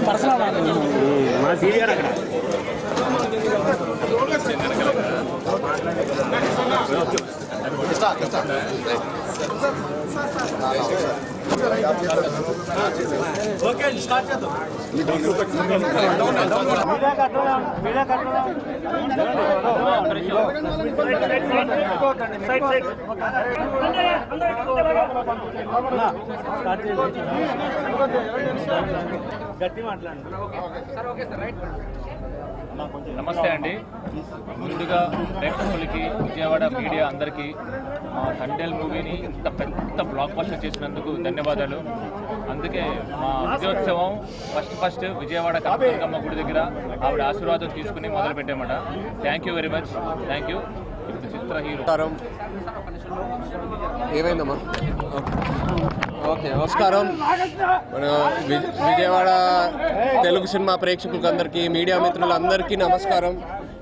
Personal మా senior అక్కడ okay start చేద్దాం. గట్టి మాట్లాడండి. నమస్తే అండి. ముందుగా ప్రేక్షకులకి, విజయవాడ మీడియా అందరికీ మా తండేల్ మూవీని ఇంత పెద్ద బ్లాక్ బస్టర్ చేసినందుకు ధన్యవాదాలు. అందుకే మా విజయోత్సవం ఫస్ట్ విజయవాడ కనకదుర్గమ్మ గుడి దగ్గర ఆవిడ ఆశీర్వాదం తీసుకుని మొదలు పెట్టామట. Thank you very much. Thank you. ఇప్పుడు చిత్ర హీరో ఏమైందమ్మా? ఓకే, నమస్కారం. మన విజయవాడ తెలుగు సినిమా ప్రేక్షకులకు అందరికీ, మీడియా మిత్రులందరికీ నమస్కారం.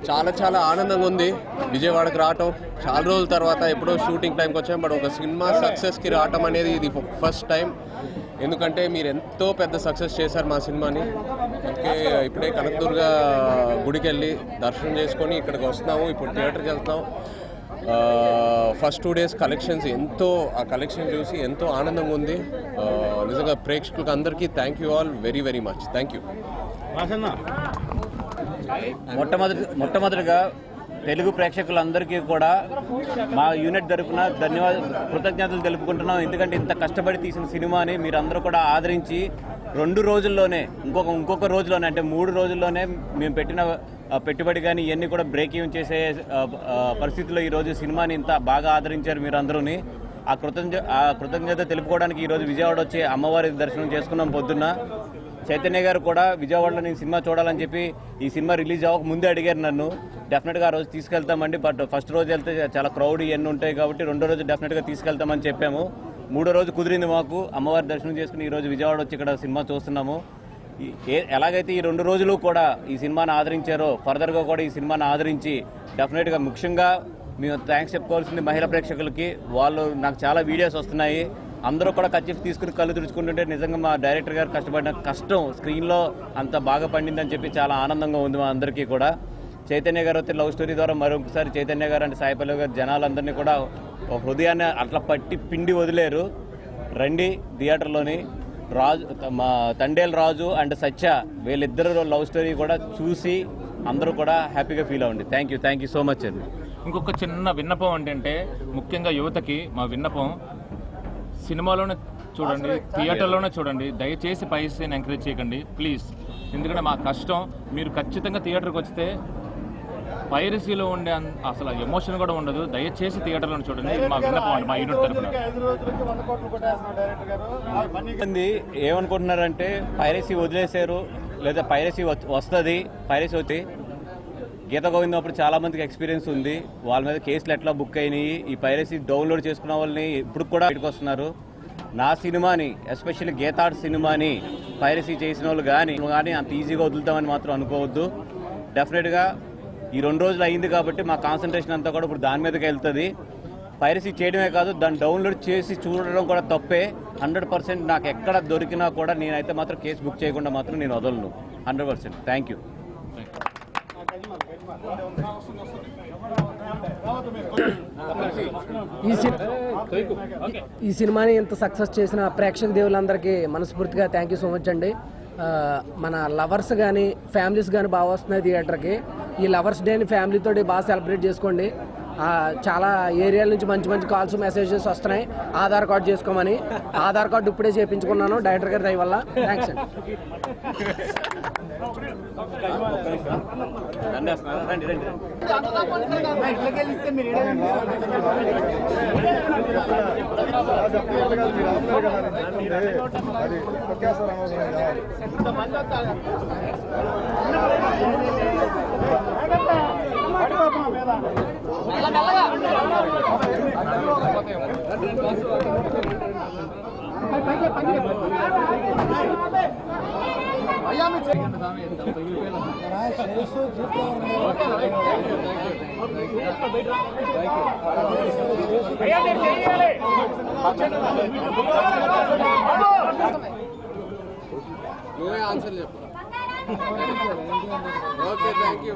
చాలా ఆనందంగా ఉంది విజయవాడకు రావటం. చాలా రోజుల తర్వాత ఎప్పుడో షూటింగ్ టైంకి వచ్చాం. బట్ ఒక సినిమా సక్సెస్కి రావటం అనేది ఇది ఫస్ట్ టైం. ఎందుకంటే మీరు ఎంతో పెద్ద సక్సెస్ చేశారు మా సినిమాని. అందుకే ఇప్పుడే కనకదుర్గ గుడికి వెళ్ళి దర్శనం చేసుకొని ఇక్కడికి వస్తున్నాము. ఇప్పుడు థియేటర్కి వెళ్తాం. ఫస్ట్ 2 days కలెక్షన్స్ ఆ కలెక్షన్ చూసి ఎంతో ఆనందంగా ఉంది. నిజంగా ప్రేక్షకులకు అందరికీ thank you all very much. Thank you. మొట్టమొదటిగా తెలుగు ప్రేక్షకులందరికీ కూడా మా యూనిట్ తరపున కృతజ్ఞతలు తెలుపుకుంటున్నాం. ఎందుకంటే ఇంత కష్టపడి తీసిన సినిమాని మీరందరూ కూడా ఆదరించి 2 రోజుల్లోనే ఇంకొక రోజులోనే అంటే 3 రోజుల్లోనే మేము పెట్టిన పెట్టుబడి కానీ ఇవన్నీ కూడా బ్రేక్ ఈవెన్ చేసే పరిస్థితుల్లో ఈరోజు సినిమాని ఇంత బాగా ఆదరించారు మీరందరూని. ఆ కృతజ్ఞత తెలుపుకోవడానికి ఈరోజు విజయవాడ వచ్చి అమ్మవారి దర్శనం చేసుకున్నాం. పొద్దున్న చైతన్య గారు కూడా విజయవాడలో నేను సినిమా చూడాలని చెప్పి ఈ సినిమా రిలీజ్ అవ్వక ముందే అడిగారు నన్ను. డెఫినెట్గా ఆ రోజు తీసుకెళ్తామండి, బట్ ఫస్ట్ రోజు వెళ్తే చాలా క్రౌడ్ ఇవన్నీ ఉంటాయి కాబట్టి 2వ రోజు డెఫినెట్గా తీసుకెళ్తామని చెప్పాము. 3వ రోజు కుదిరింది మాకు. అమ్మవారి దర్శనం చేసుకుని ఈరోజు విజయవాడ వచ్చి ఇక్కడ సినిమా చూస్తున్నాము. ఎలాగైతే ఈ 2 రోజులు కూడా ఈ సినిమాని ఆదరించారో ఫర్దర్గా కూడా ఈ సినిమాని ఆదరించి డెఫినెట్గా ముఖ్యంగా మేము థ్యాంక్స్ చెప్పుకోవాల్సింది మహిళా ప్రేక్షకులకి. వాళ్ళు నాకు చాలా వీడియోస్ వస్తున్నాయి. అందరూ కూడా కచ్చిఫ్ తీసుకుని కళ్ళు తుడుచుకుంటుంటే నిజంగా మా డైరెక్టర్ గారు కష్టపడిన కష్టం స్క్రీన్లో అంత బాగా పండిందని చెప్పి చాలా ఆనందంగా ఉంది మా అందరికీ కూడా. చైతన్య గారు వచ్చే లవ్ స్టోరీ ద్వారా మరొకసారి చైతన్య గారు అంటే సాయి పల్లవి గారు జనాలందరినీ కూడా హృదయాన్ని అట్లా పట్టి పిండి వదిలేరు. రండి థియేటర్లోని మా తండేల్ రాజు అండ్ సత్య వీళ్ళిద్దరు లవ్ స్టోరీ కూడా చూసి అందరూ కూడా హ్యాపీగా ఫీల్ అవ్వండి. థ్యాంక్ యూ సో మచ్ అండి. ఇంకొక చిన్న విన్నపం ఏంటంటే ముఖ్యంగా యువతకి మా విన్నపం, సినిమాలోనే చూడండి, థియేటర్లోనే చూడండి. దయచేసి పైసని ఎంకరేజ్ చేయకండి ప్లీజ్. ఎందుకంటే మా కష్టం. మీరు ఖచ్చితంగా థియేటర్కి వస్తే పైరసీలో ఉండే అసలు ఎమోషన్ కూడా ఉండదు. దయచేసి థియేటర్లో చూడండి. మా విన్నపం అండి మా యూనిట్ తరఫున. ఏమనుకుంటున్నారంటే పైరసీ వదిలేశారు లేదా పైరసీ వస్తుంది. పైరసీ వచ్చి గీత గోవిందం అప్పుడు చాలామందికి ఎక్స్పీరియన్స్ ఉంది. వాళ్ళ మీద కేసులు ఎట్లా బుక్ అయినాయి. ఈ పైరసీ డౌన్లోడ్ చేసుకున్న వాళ్ళని ఇప్పుడు కూడా బయటకు వస్తున్నారు. నా సినిమాని ఎస్పెషల్లీ గీతాడ్ సినిమాని పైరసీ చేసిన వాళ్ళు కానీ అంత ఈజీగా వదులుతామని మాత్రం అనుకోవద్దు. డెఫినెట్గా ఈ 2 రోజులు అయింది కాబట్టి మా కాన్సన్ట్రేషన్ అంతా కూడా ఇప్పుడు దాని మీదకి వెళ్తుంది. పైరసీ చేయడమే కాదు, దాన్ని డౌన్లోడ్ చేసి చూడడం కూడా తప్పే. 100% నాకు ఎక్కడ దొరికినా కూడా నేనైతే మాత్రం కేసు బుక్ చేయకుండా మాత్రం నేను వదలను 100%. Thank you. ఈ సినిమాని ఇంత సక్సెస్ చేసిన ప్రేక్షక దేవులందరికీ మనస్ఫూర్తిగా థ్యాంక్ యూ సో మచ్ అండి. మన లవర్స్ కానీ ఫ్యామిలీస్ కానీ బాగా వస్తున్నాయి థియేటర్కి. ఈ లవర్స్ డేని ఫ్యామిలీతో బాగా సెలబ్రేట్ చేసుకోండి. చాలా ఏరియాల నుంచి మంచి కాల్స్ మెసేజెస్ వస్తున్నాయి ఆధార్ కార్డు చేసుకోమని. ఆధార్ కార్డు ఇప్పుడే చేయించుకున్నాను డైరెక్టర్ గారి దయ వల్ల. థ్యాంక్స్ అండి. మెల్లగా నువ్వే ఆన్సర్ చెప్పు. Okay, thank you.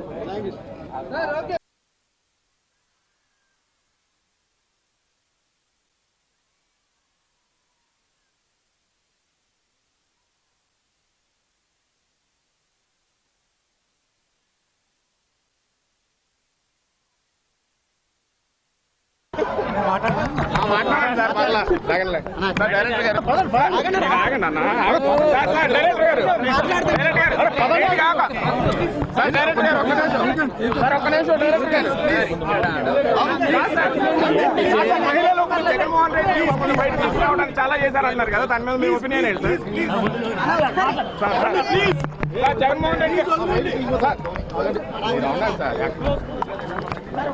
మాట్లాడండి సార్, మరలా లాగండి. సార్ డైరెక్టర్ గారు ఆగండి అన్న, సార్ సార్ డైరెక్టర్ గారు సార్ డైరెక్టర్ గారు ఒక్క నిమిషం సార్, ఒక్క నిమిషం డైరెక్టర్ గారు. మహిళలు జగన్మోహన్ రెడ్డి మమ్మల్ని బయట తీసుకురావడానికి చాలా చేశారన్నారు కదా, దాని మీద మీ ఒపీనియన్ ఏంటి sir? Sir Jaganmohan Reddy sir sir